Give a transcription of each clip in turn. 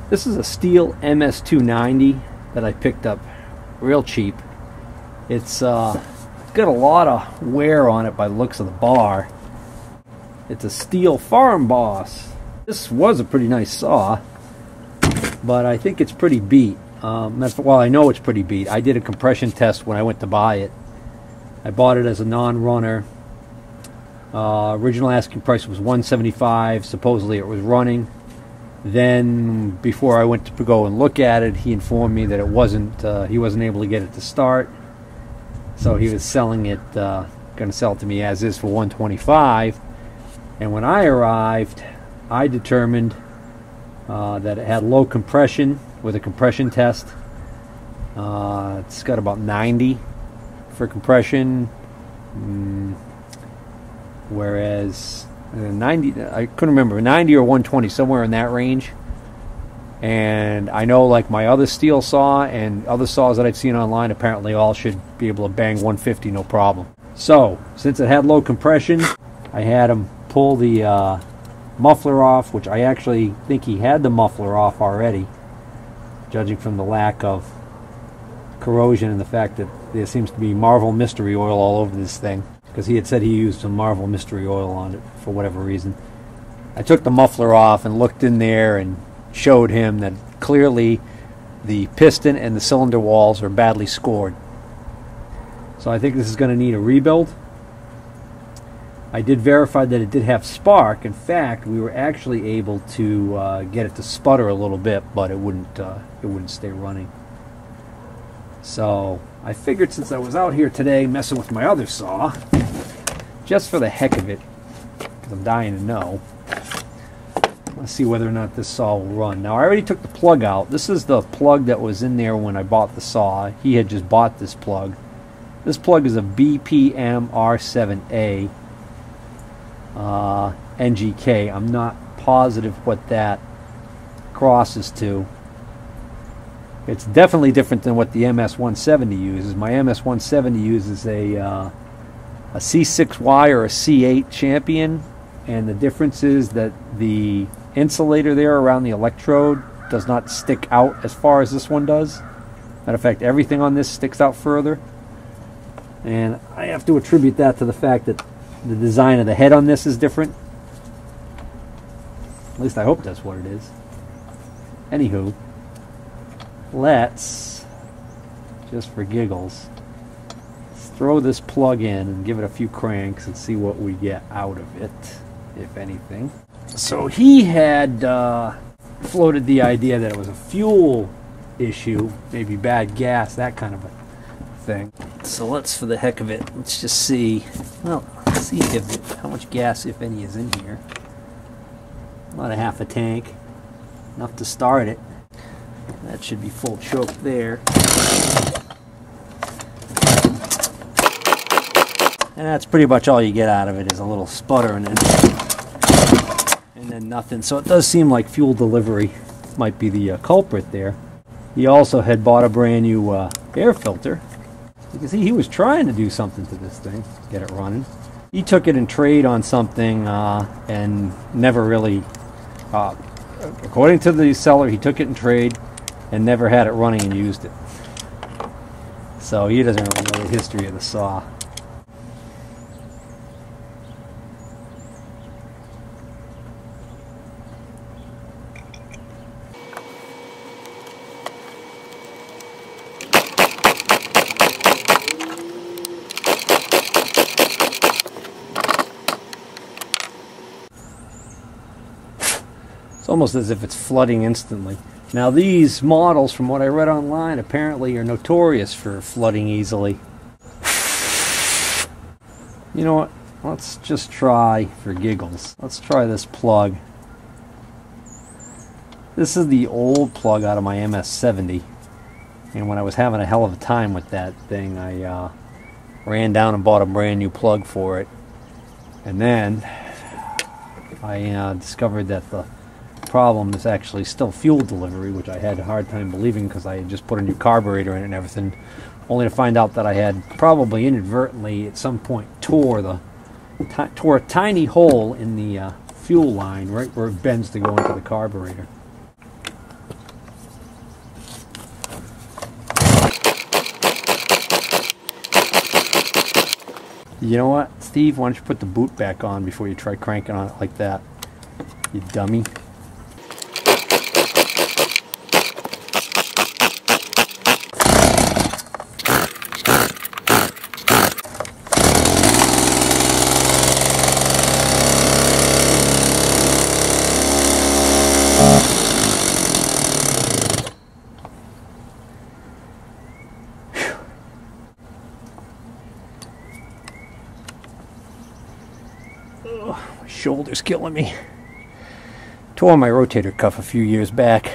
This is a Stihl MS290 that I picked up real cheap. It's got a lot of wear on it by the looks of the bar. It's a Stihl Farm Boss. This was a pretty nice saw, but I think it's pretty beat. Well, I know it's pretty beat. I did a compression test when I went to buy it. I bought it as a non-runner. Original asking price was $175. Supposedly it was running. Then, before I went to go and look at it, he informed me that it wasn't. He wasn't able to get it to start, so he was selling it. Going to sell it to me as is for $125. And when I arrived, I determined that it had low compression with a compression test. It's got about 90 for compression, whereas 90, I couldn't remember, 90 or 120, somewhere in that range. And I know, like my other Stihl saw and other saws that I've seen online, apparently all should be able to bang 150 no problem. So since it had low compression, I had him pull the muffler off, which I actually think he had the muffler off already, judging from the lack of corrosion and the fact that there seems to be Marvel Mystery Oil all over this thing, because he had said he used some Marvel Mystery Oil on it for whatever reason. I took the muffler off and looked in there and showed him that clearly the piston and the cylinder walls are badly scored. So I think this is going to need a rebuild. I did verify that it did have spark. In fact, we were actually able to get it to sputter a little bit, but it wouldn't stay running. So I figured, since I was out here today messing with my other saw, just for the heck of it, because I'm dying to know, let's see whether or not this saw will run. Now, I already took the plug out. This is the plug that was in there when I bought the saw. He had just bought this plug. This plug is a BPM R7A NGK. I'm not positive what that crosses to. It's definitely different than what the MS170 uses. My MS170 uses a C6Y or a C8 Champion, and the difference is that the insulator there around the electrode does not stick out as far as this one does. Matter of fact, everything on this sticks out further, and I have to attribute that to the fact that the design of the head on this is different. At least I hope that's what it is. Anywho, let's, just for giggles, throw this plug in and give it a few cranks and see what we get out of it, if anything. So he had floated the idea that it was a fuel issue, maybe bad gas, that kind of a thing. So let's, for the heck of it, let's just see. Well, let's see how much gas, if any, is in here. About a half a tank, enough to start it. That should be full choke there. And that's pretty much all you get out of it, is a little sputter and then nothing. So it does seem like fuel delivery might be the culprit there. He also had bought a brand new air filter. You can see he was trying to do something to this thing, get it running. He took it in trade on something and never really, according to the seller, he took it in trade and never had it running and used it. So he doesn't really know the history of the saw. It's almost as if it's flooding instantly. Now, these models, from what I read online, apparently are notorious for flooding easily. You know what? Let's just try, for giggles, let's try this plug. This is the old plug out of my MS70. And when I was having a hell of a time with that thing, I ran down and bought a brand new plug for it. And then I discovered that the problem is actually still fuel delivery, which I had a hard time believing because I had just put a new carburetor in it and everything, only to find out that I had probably inadvertently at some point tore a tiny hole in the fuel line right where it bends to go into the carburetor. You know what, Steve? Why don't you put the boot back on before you try cranking on it like that? You dummy. My shoulder's killing me. Tore my rotator cuff a few years back.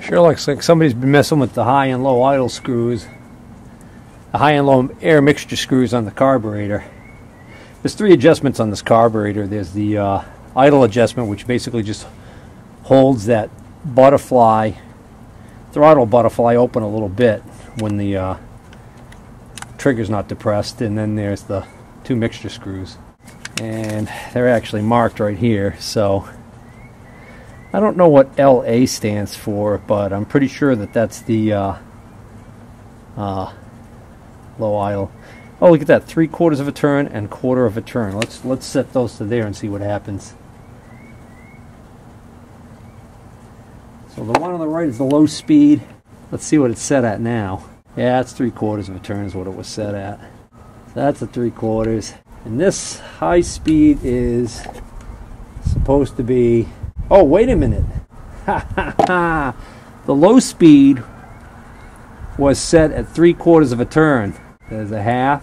Sure looks like somebody's been messing with the high and low idle screws, the high and low air mixture screws on the carburetor. There's 3 adjustments on this carburetor. There's the idle adjustment, which basically just holds that butterfly, throttle butterfly open a little bit when the trigger's not depressed. And then there's the 2 mixture screws. And they're actually marked right here, so I don't know what LA stands for, but I'm pretty sure that that's the low idle. Oh, look at that, 3/4 of a turn and 1/4 of a turn. Let's set those to there and see what happens. So the one on the right is the low speed. Let's see what it's set at now. Yeah, it's 3/4 of a turn is what it was set at. So that's a 3/4. And this high speed is supposed to be... Oh, wait a minute. The low speed was set at 3/4 of a turn. There's a half.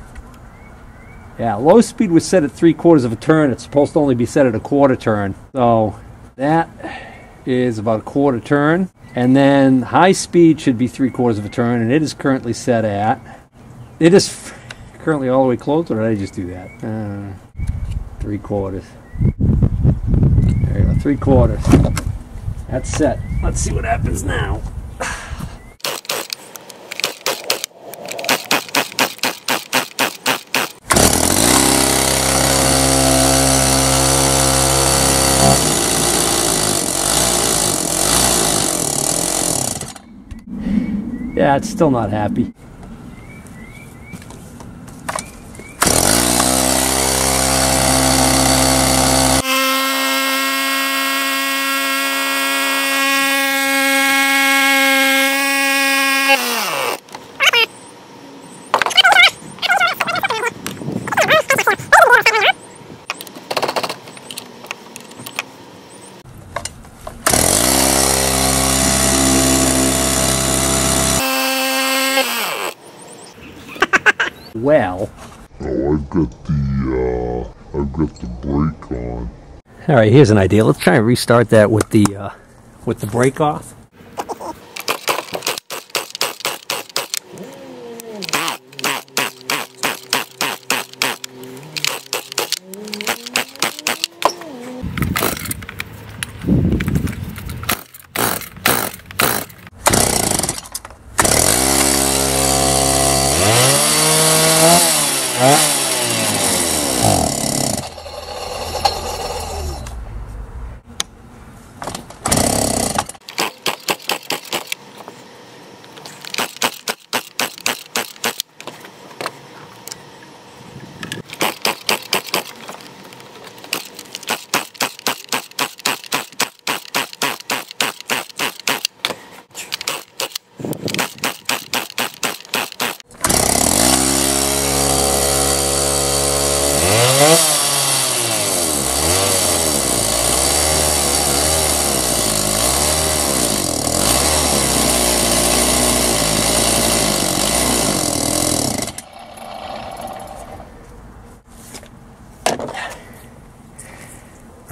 Yeah, low speed was set at 3/4 of a turn. It's supposed to only be set at a 1/4 turn. So that is about a 1/4 turn. And then high speed should be 3/4 of a turn, and it is currently set at... It is currently all the way closed, or did I just do that? 3/4. There you go, 3/4. That's set. Let's see what happens now. Yeah, it's still not happy. Well, oh, I've got the brake on. All right, here's an idea. Let's try and restart that with the brake off.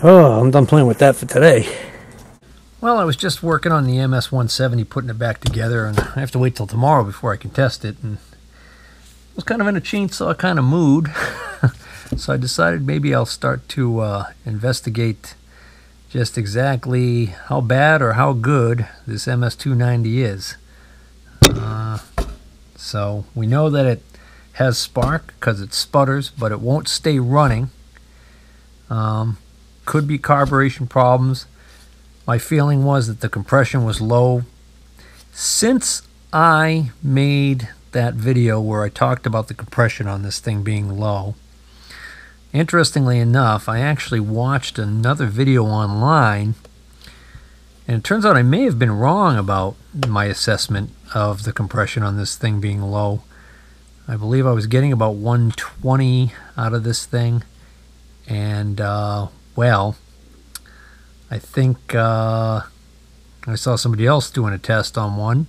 Oh, I'm done playing with that for today. Well, I was just working on the MS-170, putting it back together, and I have to wait till tomorrow before I can test it. And I was kind of in a chainsaw kind of mood, so I decided maybe I'll start to investigate just exactly how bad or how good this MS-290 is. So we know that it has spark because it sputters, but it won't stay running. Could be carburation problems. My feeling was that the compression was low. Since I made that video where I talked about the compression on this thing being low, interestingly enough, I actually watched another video online, and it turns out I may have been wrong about my assessment of the compression on this thing being low. I believe I was getting about 120 out of this thing, and well, I think I saw somebody else doing a test on one,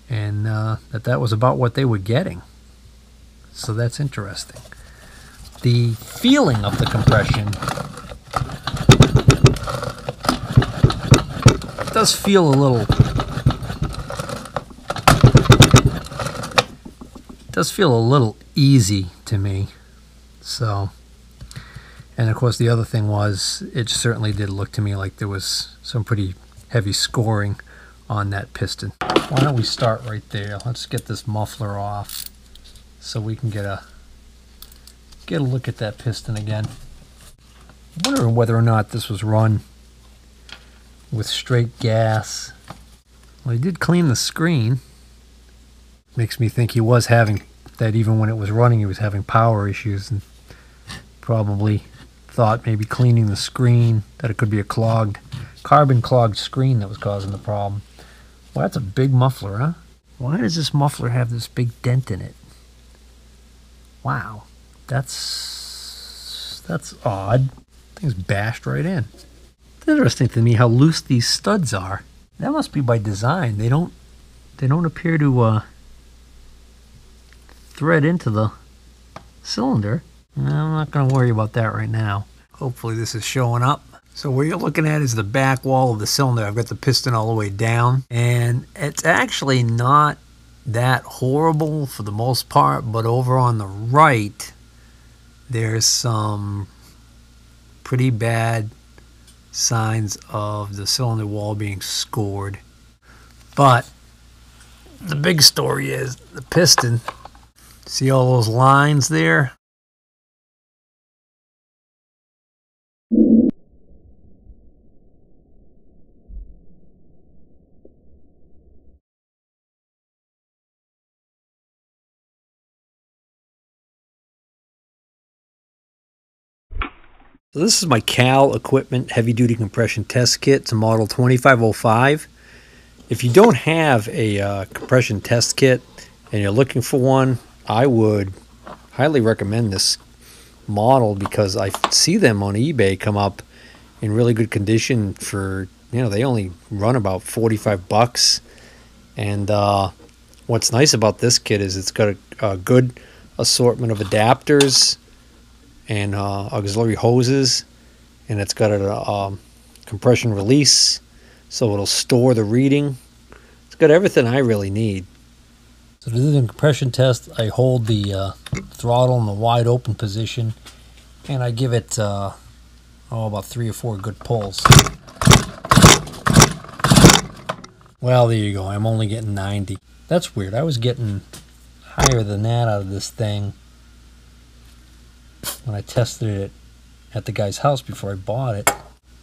and that was about what they were getting. So that's interesting. The feeling of the compression does feel a little easy to me. So, and of course the other thing was, it certainly did look to me like there was some pretty heavy scoring on that piston. Why don't we start right there? Let's get this muffler off so we can get a look at that piston again. I'm wondering whether or not this was run with straight gas. Well, he did clean the screen. Makes me think he was having that, even when it was running, he was having power issues, and probably thought maybe cleaning the screen, that it could be a carbon clogged screen that was causing the problem. Well, that's a big muffler, huh? Why does this muffler have this big dent in it? Wow, that's odd. Thing's bashed right in. It's interesting to me how loose these studs are. That must be by design. They don't appear to thread into the cylinder. I'm not going to worry about that right now. Hopefully this is showing up. So what you're looking at is the back wall of the cylinder. I've got the piston all the way down, and it's actually not that horrible for the most part, but over on the right there's some pretty bad signs of the cylinder wall being scored. But the big story is the piston. See all those lines there? So this is my Cal Equipment Heavy Duty Compression Test Kit. It's a model 2505. If you don't have a compression test kit and you're looking for one, I would highly recommend this model, because I see them on eBay come up in really good condition for, they only run about 45 bucks. And what's nice about this kit is it's got a good assortment of adapters and auxiliary hoses, and it's got a compression release, so it'll store the reading. It's got everything I really need. So to do the compression test, I hold the throttle in the wide open position, and I give it about 3 or 4 good pulls. Well, there you go. I'm only getting 90. That's weird. I was getting higher than that out of this thing when I tested it at the guy's house before I bought it.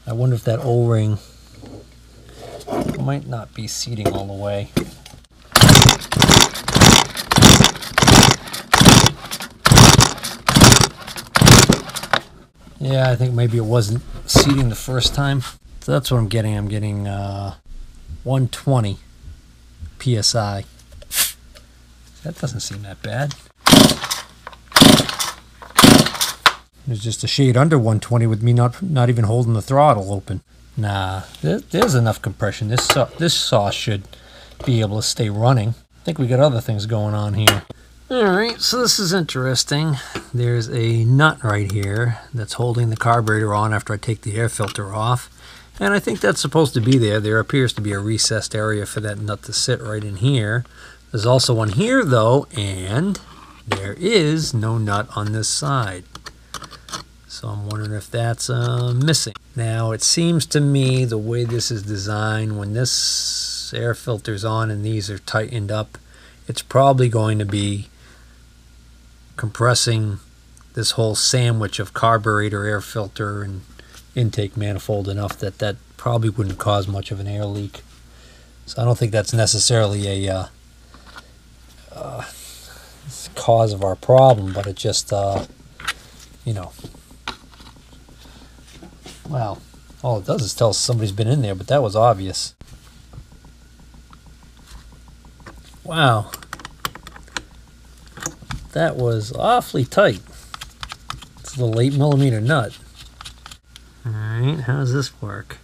I wonder if that O-ring might not be seating all the way. Yeah, I think maybe it wasn't seating the first time. So that's what I'm getting. I'm getting 120 PSI. That doesn't seem that bad. It was just a shade under 120 with me not even holding the throttle open. Nah, there's enough compression. This saw should be able to stay running. I think we got other things going on here. Alright, so this is interesting. There's a nut right here that's holding the carburetor on after I take the air filter off. And I think that's supposed to be there. There appears to be a recessed area for that nut to sit right in here. There's also one here, though, and there is no nut on this side. So I'm wondering if that's missing. Now, it seems to me the way this is designed, when this air filter's on and these are tightened up, it's probably going to be compressing this whole sandwich of carburetor, air filter, and intake manifold enough that that probably wouldn't cause much of an air leak. So I don't think that's necessarily a cause of our problem, but it just, you know, well, all it does is tell us somebody's been in there, but that was obvious. Wow. That was awfully tight. It's a little 8mm nut. Alright, how does this work?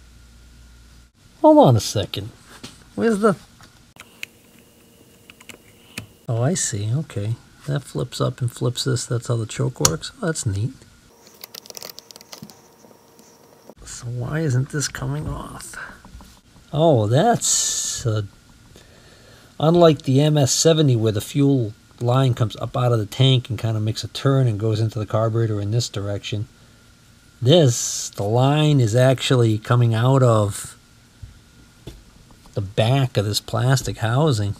Hold on a second. Where's the... Oh, I see. Okay. That flips up and flips this. That's how the choke works. Oh, that's neat. So why isn't this coming off? Oh, that's... unlike the MS-70 where the fuel line comes up out of the tank and kind of makes a turn and goes into the carburetor in this direction. The line is actually coming out of the back of this plastic housing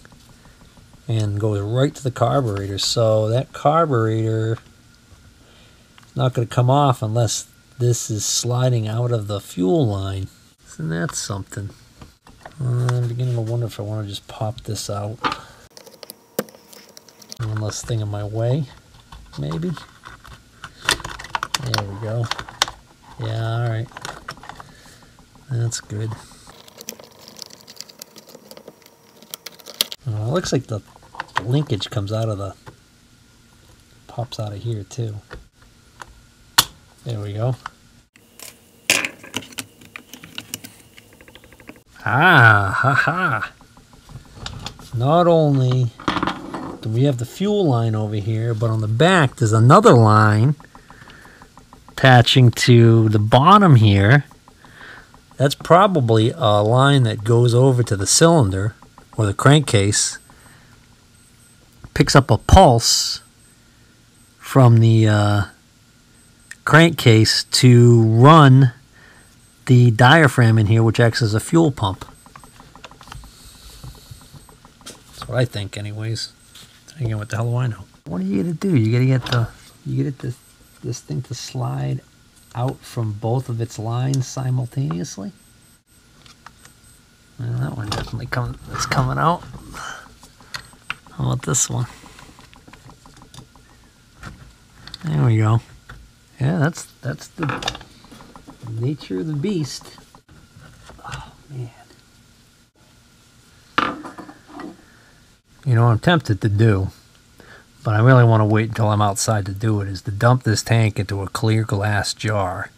and goes right to the carburetor. So that carburetor is not going to come off unless this is sliding out of the fuel line. Isn't that something? I'm beginning to wonder if I want to just pop this out. One less thing in my way, maybe. There we go. Yeah, alright. That's good. It looks like the linkage comes out of the... pops out of here, too. There we go. Ah, ha-ha. Not only do we have the fuel line over here, but on the back there's another line attaching to the bottom here. That's probably a line that goes over to the cylinder or the crankcase, picks up a pulse from the crankcase to run the diaphragm in here, which acts as a fuel pump. That's what I think, anyways. Again, what the hell do I know? What are you gonna do? You gotta get this thing to slide out from both of its lines simultaneously. Well, that one definitely it's coming out. How about this one? There we go. Yeah, that's the nature of the beast. Oh man. You know what I'm tempted to do, but I really want to wait until I'm outside to do it, is to dump this tank into a clear glass jar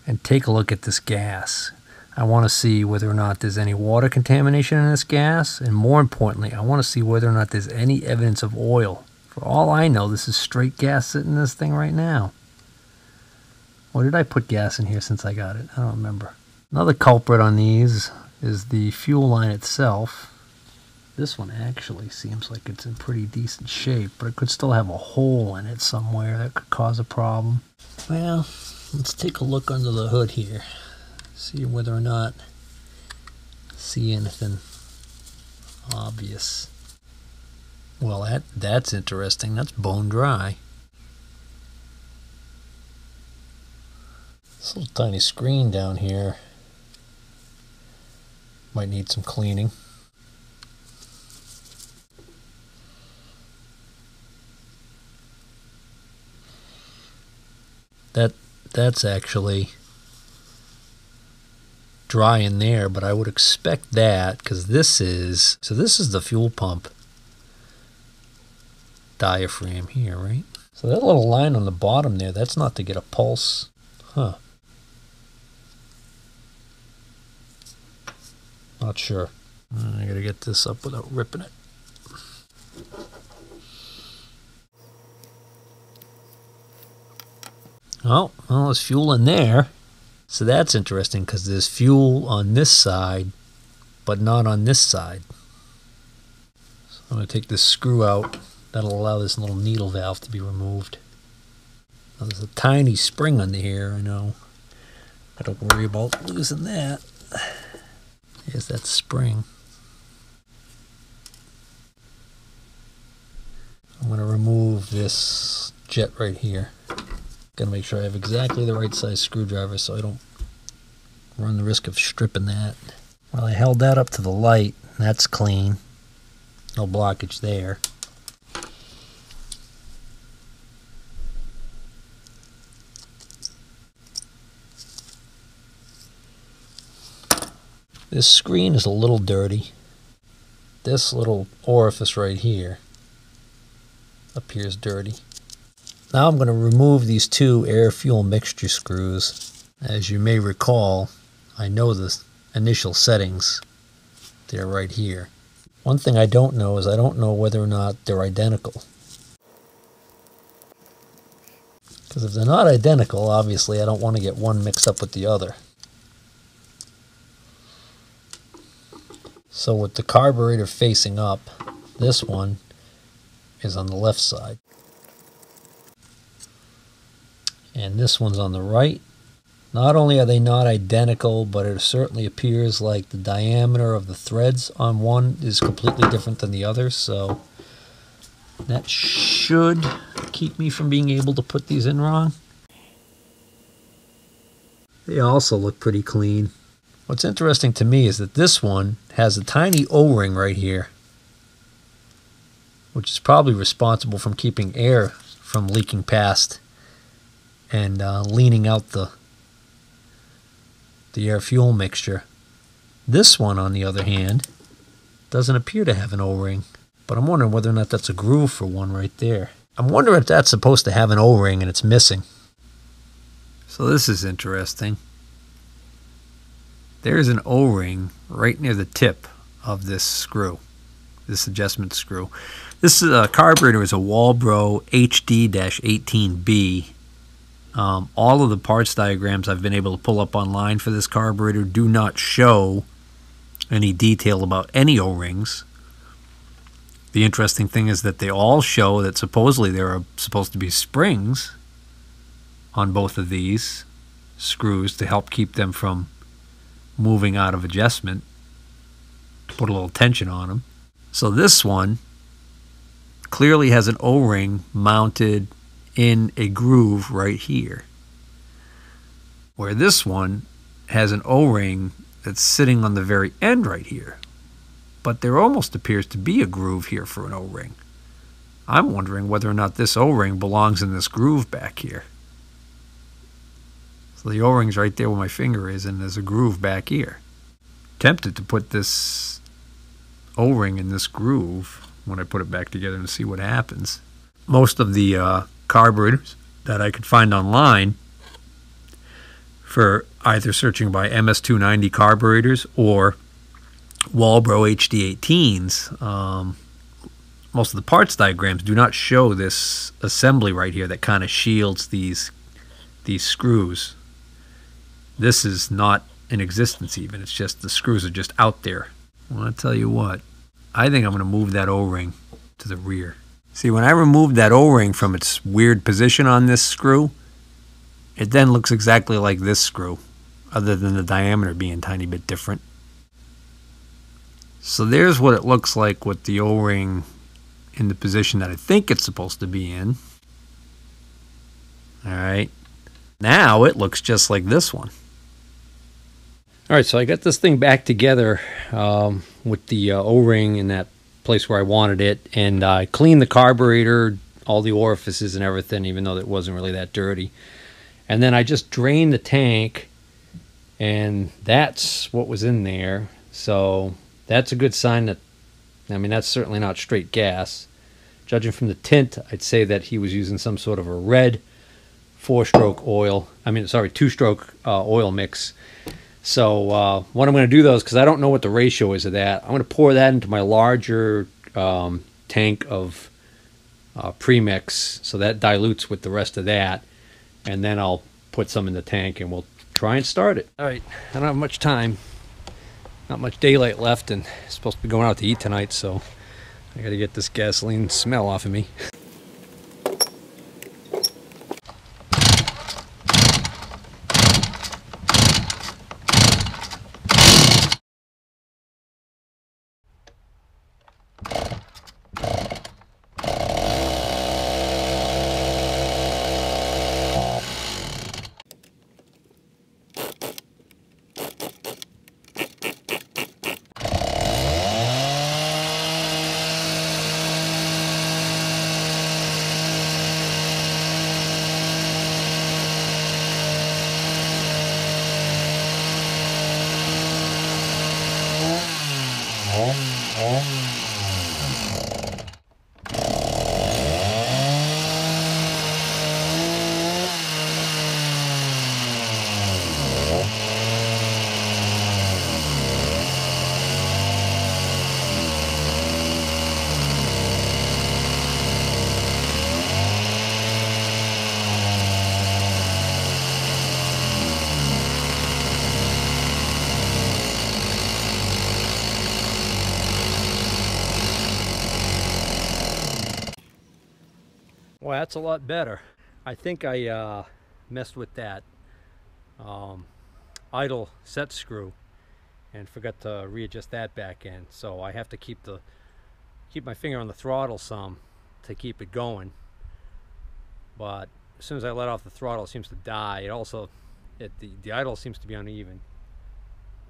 and take a look at this gas. I want to see whether or not there's any water contamination in this gas, and more importantly, I want to see whether or not there's any evidence of oil. For all I know, this is straight gas sitting in this thing right now. Or did I put gas in here since I got it? I don't remember. Another culprit on these is the fuel line itself. This one actually seems like it's in pretty decent shape, but it could still have a hole in it somewhere that could cause a problem. Well, let's take a look under the hood here. See whether or not see anything obvious. Well, that's interesting. That's bone dry. This little tiny screen down here might need some cleaning. That's actually dry in there, but I would expect that because this is the fuel pump diaphragm here, right? So that little line on the bottom there, that's not to get a pulse. Huh. Not sure. I gotta get this up without ripping it. Oh, well, there's fuel in there. So that's interesting because there's fuel on this side, but not on this side. So I'm going to take this screw out. That'll allow this little needle valve to be removed. Now, there's a tiny spring under here, I know. I don't worry about losing that. Here's that spring. I'm going to remove this jet right here. Got to make sure I have exactly the right size screwdriver so I don't run the risk of stripping that. Well, I held that up to the light. That's clean. No blockage there. This screen is a little dirty. This little orifice right here appears dirty. Now I'm going to remove these two air-fuel mixture screws. As you may recall, I know the initial settings. They're right here. One thing I don't know is I don't know whether or not they're identical. Because if they're not identical, obviously I don't want to get one mixed up with the other. So with the carburetor facing up, this one is on the left side. And this one's on the right. Not only are they not identical, but it certainly appears like the diameter of the threads on one is completely different than the other, so that should keep me from being able to put these in wrong. They also look pretty clean. What's interesting to me is that this one has a tiny O-ring right here, which is probably responsible for keeping air from leaking past and leaning out the air-fuel mixture. This one, on the other hand, doesn't appear to have an O-ring, but I'm wondering whether or not that's a groove for one right there. I'm wondering if that's supposed to have an O-ring and it's missing. So this is interesting. There's an O-ring right near the tip of this screw, this adjustment screw. This carburetor is a Walbro HD-18B. All of the parts diagrams I've been able to pull up online for this carburetor do not show any detail about any O-rings. The interesting thing is that they all show that supposedly there are supposed to be springs on both of these screws to help keep them from moving out of adjustment, to put a little tension on them. So this one clearly has an O-ring mounted in a groove right here, where this one has an O-ring that's sitting on the very end right here, but there almost appears to be a groove here for an O-ring. I'm wondering whether or not this O-ring belongs in this groove back here. So the O-ring's right there where my finger is, and there's a groove back here. Tempted to put this O-ring in this groove when I put it back together and see what happens. Most of the carburetors that I could find online for either searching by MS290 carburetors or Walbro HD18s, most of the parts diagrams do not show this assembly right here that kind of shields these screws. This is not in existence even. It's just the screws are just out there. Well, I'll tell you what. I think I'm going to move that O-ring to the rear. See, when I removed that O-ring from its weird position on this screw, it then looks exactly like this screw, other than the diameter being a tiny bit different. So there's what it looks like with the O-ring in the position that I think it's supposed to be in. All right. Now it looks just like this one. All right, so I got this thing back together with the O-ring in that place where I wanted it, and I cleaned the carburetor, all the orifices and everything, even though it wasn't really that dirty. And then I just drained the tank, and that's what was in there. So that's a good sign that, I mean, that's certainly not straight gas. Judging from the tint, I'd say that he was using some sort of a red two-stroke oil mix. So what I'm going to do, though, is because I don't know what the ratio is of that, I'm going to pour that into my larger tank of premix, so that dilutes with the rest of that, and then I'll put some in the tank and we'll try and start it. All right, I don't have much time. Not much daylight left, and I'm supposed to be going out to eat tonight, so I gotta get this gasoline smell off of me. Well, that's a lot better. I think I messed with that idle set screw and forgot to readjust that back in. So I have to keep my finger on the throttle some to keep it going. But as soon as I let off the throttle, it seems to die. It also, the idle seems to be uneven.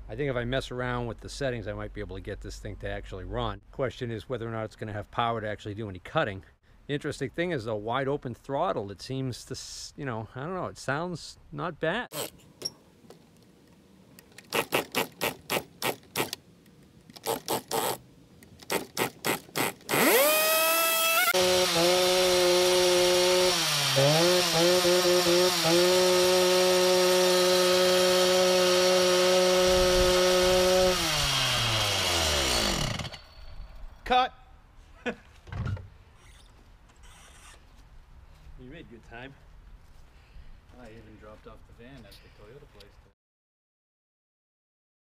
I think if I mess around with the settings, I might be able to get this thing to actually run. Question is whether or not it's going to have power to actually do any cutting. The interesting thing is the wide open throttle. It seems to, you know, I don't know, it sounds not bad. Cut! You made good time. I even dropped off the van at the Toyota place today.